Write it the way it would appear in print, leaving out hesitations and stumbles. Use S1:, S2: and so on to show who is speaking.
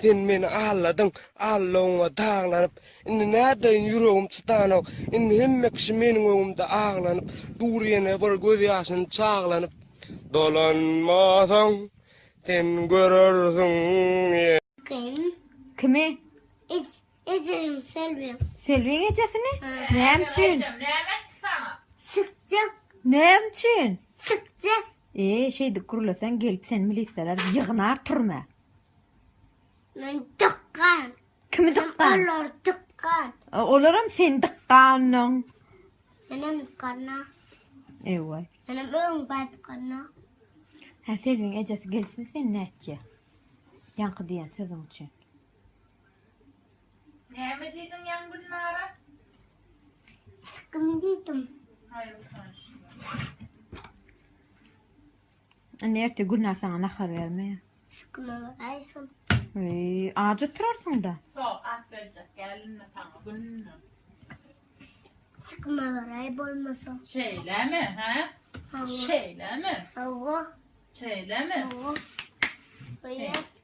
S1: Sen beni ağladın, ağlığına dağlanıp, indi nereden yüreğim çıtanıp, indi hemme kişi menin öğümde ağlanıp, duriyene bir göz yaşın çağlanıp, dolanmasan, sen görürsün.
S2: Kim?
S3: Kimi?
S2: Ecerim Selvi.
S3: Selvi'nin ecesini? Ne için?
S2: Sıkacak.
S3: Ne için?
S2: Sıkacak.
S3: Şeydi kurulasan gelip sen milisteler yığınar turma.
S2: Ben tıkkan.
S3: Kimi dıkkan?
S2: Onlar tıkkan.
S3: Olaram sen dıkkanın.
S2: Benim tıkkana.
S3: Evet.
S2: Benim ölüm ben tıkkana.
S3: Ha Selvi'nin ecesi gelsin sen ne edecek? Yankı diyen sözün için.
S4: Ne mi dedin yangınlara?
S2: Sıkım dedim.
S4: Hayır konuşma.
S3: Anne yakta Gülnar sana nakar vermeye.
S2: Sıkma ayısın.
S3: Ağacı turarsın da.
S4: Soğuk at verecek gelinle tamam gününü.
S2: Sıkma ayıp olmasa.
S4: Şeyle mi ha?
S2: Hava.
S4: Şeyle mi?
S2: Hava.
S4: Şeyle mi?
S2: Hava. Beyaz.